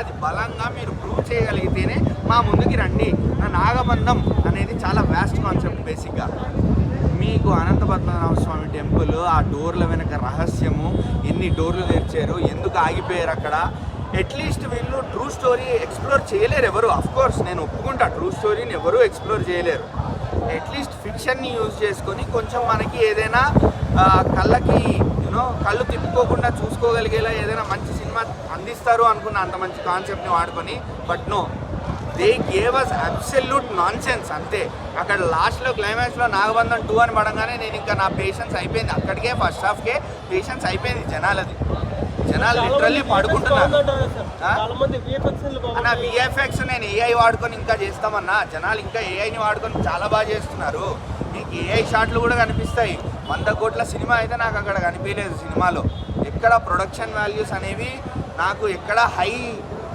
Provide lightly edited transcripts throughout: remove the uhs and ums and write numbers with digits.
అది బలంగా మీరు ప్రూవ్ చేయగలిగితేనే మా ముందుకి రండి. నాగబంధం అనేది చాలా వ్యాస్ట్ కాన్సెప్ట్. బేసిక్గా మీకు అనంత పద్మనాభ స్వామి టెంపుల్, ఆ డోర్ల వెనక రహస్యము, ఎన్ని డోర్లు తెరిచారు, ఎందుకు ఆగిపోయారు అక్కడ, అట్లీస్ట్ వీళ్ళు ట్రూ స్టోరీ ఎక్స్ప్లోర్ చేయలేరు ఎవరు. అఫ్కోర్స్ నేను ఒప్పుకుంటా, ట్రూ స్టోరీని ఎవరు ఎక్స్ప్లోర్ చేయలేరు. అట్లీస్ట్ ఫిక్షన్ని యూజ్ చేసుకొని కొంచెం మనకి ఏదైనా కళ్ళకి కళ్ళు తిప్పుకోకుండా చూసుకోగలిగేలా ఏదైనా మంచి సినిమా అందిస్తారు అనుకున్న అంత మంచి కాన్సెప్ట్ని వాడుకొని. But no, they gave us absolute nonsense అంతే. అక్కడ లాస్ట్లో క్లైమాక్స్లో నాగబంధం 2 అని పడంగానే నేను ఇంకా నా పేషెన్స్ అయిపోయింది. అక్కడికే ఫస్ట్ హాఫ్కే పేషెన్స్ అయిపోయింది జనాలు లిటరల్లీ పడుకుంటున్నారు. అన్న విఎఫ్ఎక్స్ నేను ఏఐ వాడుకొని ఇంకా చేస్తామన్నా, జనాలు ఇంకా ఏఐని వాడుకొని చాలా బాగా చేస్తున్నారు. మీకు ఏఐ షాట్లు కూడా కనిపిస్తాయి. 100 కోట్ల సినిమా అయితే నాకు అక్కడ కనిపించలేదు. సినిమాలో ఎక్కడ ప్రొడక్షన్ వాల్యూస్ అనేవి నాకు ఎక్కడ హై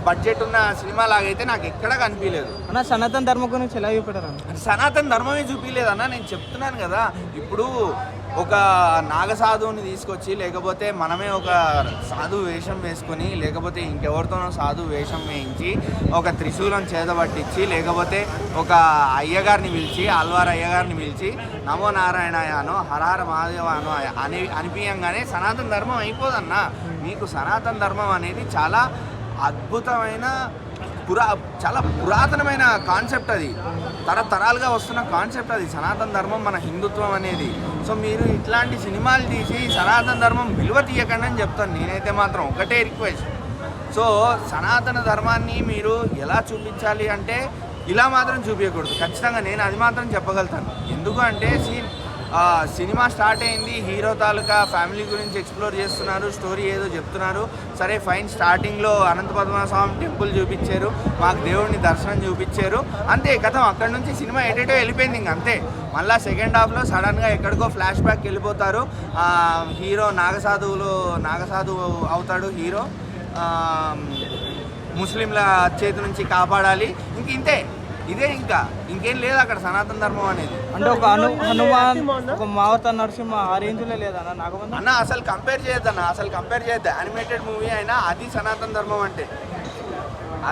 బడ్జెట్ ఉన్న సినిమా లాగైతే నాకు ఎక్కడ కనిపించలేదు అన్న. సనాతన ధర్మం గురించి ఎలా చూపెట్టారు? సనాతన ధర్మమే చూపించలేదు అన్న. నేను చెప్తున్నాను కదా, ఇప్పుడు ఒక నాగసాధువుని తీసుకొచ్చి, లేకపోతే మనమే ఒక సాధువు వేషం వేసుకొని, లేకపోతే ఇంకెవరితోనో సాధువు వేషం వేయించి, ఒక త్రిశూలం చేతబట్టించి, లేకపోతే ఒక అయ్యగారిని పిలిచి, ఆల్వార్ అయ్యగారిని పిలిచి నమో నారాయణయానో హరహర మహాదేవానో అనిపించగానే సనాతన ధర్మం అయిపోదన్న. మీకు సనాతన ధర్మం అనేది చాలా అద్భుతమైన చాలా పురాతనమైన కాన్సెప్ట్. అది తరతరాలుగా వస్తున్న కాన్సెప్ట్. అది సనాతన ధర్మం, మన హిందుత్వం అనేది. సో మీరు ఇట్లాంటి సినిమాలు తీసి సనాతన ధర్మం విలువ తీయకండి అని చెప్తాను నేనైతే. మాత్రం ఒకటే రిక్వెస్ట్, సో సనాతన ధర్మాన్ని మీరు ఎలా చూపించాలి అంటే ఇలా మాత్రం చూపించకూడదు. ఖచ్చితంగా నేను అది మాత్రం చెప్పగలుగుతాను. ఎందుకు అంటే సినిమా స్టార్ట్ అయింది, హీరో తాలూకా ఫ్యామిలీ గురించి ఎక్స్ప్లోర్ చేస్తున్నారు, స్టోరీ ఏదో చెప్తున్నారు. సరే ఫైన్, స్టార్టింగ్లో అనంత పద్మనాభ స్వామి టెంపుల్ చూపించారు, మాకు దేవుడిని దర్శనం చూపించారు, అంతే కథం. అక్కడ నుంచి సినిమా ఎటేటో వెళ్ళిపోయింది ఇంక అంతే. మళ్ళీ సెకండ్ హాఫ్లో సడన్గా ఎక్కడికో ఫ్లాష్ బ్యాక్ వెళ్ళిపోతారు. హీరో నాగసాధువు అవుతాడు. హీరో ముస్లింల చేతి నుంచి కాపాడాలి, ఇంక ఇంతే. ఇదే, ఇంకేం లేదు అక్కడ సనాతన ధర్మం అనేది. అంటే ఒక హనుమాన్, ఒక మావత నరసింహ ఆ రేంజ్లో లేదన్న నాగబంధం అన్న. అసలు కంపేర్ చేయొద్దు. యానిమేటెడ్ మూవీ అయినా అది సనాతన ధర్మం అంటే.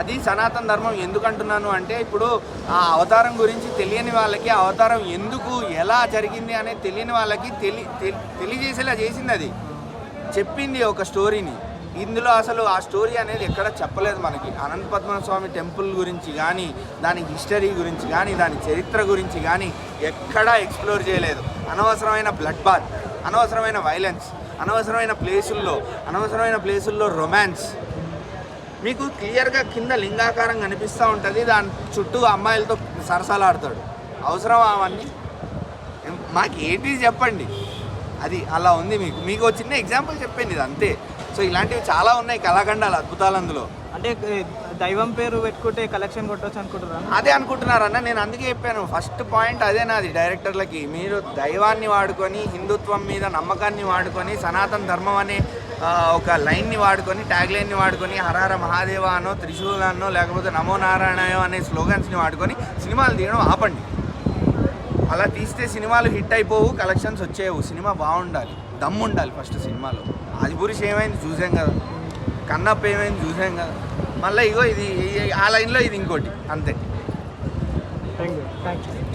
అది సనాతన ధర్మం ఎందుకంటున్నాను అంటే, ఇప్పుడు ఆ అవతారం గురించి తెలియని వాళ్ళకి, అవతారం ఎందుకు ఎలా జరిగింది అనేది తెలియని వాళ్ళకి తెలియజేసేలా చేసింది. అది చెప్పింది ఒక స్టోరీని. ఇందులో అసలు ఆ స్టోరీ అనేది ఎక్కడ చెప్పలేదు మనకి. అనంత పద్మనాభ స్వామి టెంపుల్ గురించి కానీ, దాని హిస్టరీ గురించి కానీ, దాని చరిత్ర గురించి కానీ ఎక్కడా ఎక్స్ప్లోర్ చేయలేదు. అనవసరమైన బ్లడ్ బాత్, అనవసరమైన వైలెన్స్, అనవసరమైన ప్లేసుల్లో రొమాన్స్. మీకు క్లియర్గా కింద లింగాకారం కనిపిస్తూ ఉంటుంది, దాని చుట్టూ అమ్మాయిలతో సరసాలాడతాడు. అవసరమా అవన్నీ? మాకు ఏంటి చెప్పండి. అది అలా ఉంది. మీకు చిన్న ఎగ్జాంపుల్ చెప్పండి, ఇది అంతే. సో ఇలాంటివి చాలా ఉన్నాయి కళాఖండాలు, అద్భుతాలు అందులో. అంటే దైవం పేరు పెట్టుకుంటే కలెక్షన్ కొట్టవచ్చు అనుకుంటున్నాను. అదే అనుకుంటున్నారన్న. నేను అందుకే చెప్పాను, ఫస్ట్ పాయింట్ అదే నాది డైరెక్టర్లకి. మీరు దైవాన్ని వాడుకొని, హిందుత్వం మీద నమ్మకాన్ని వాడుకొని, సనాతన ధర్మం అనే ఒక లైన్ని వాడుకొని, ట్యాగ్ లైన్ని వాడుకొని, హరహర మహాదేవ అనో, త్రిశూలాన్నో, లేకపోతే నమో నారాయణయో అనే స్లోగన్స్ని వాడుకొని సినిమాలు తీయడం ఆపండి. అలా తీస్తే సినిమాలు హిట్ అయిపోవు, కలెక్షన్స్ వచ్చేవు. సినిమా బాగుండాలి, దమ్ము ఉండాలి ఫస్ట్ సినిమాలో. ఆదిపురుష్ ఏమైంది చూసాం కదా, కన్నప్ప ఏమైంది చూసాం కదా, మళ్ళీ ఇగో ఇది ఆ లైన్లో ఇది ఇంకోటి, అంతే. Thank you.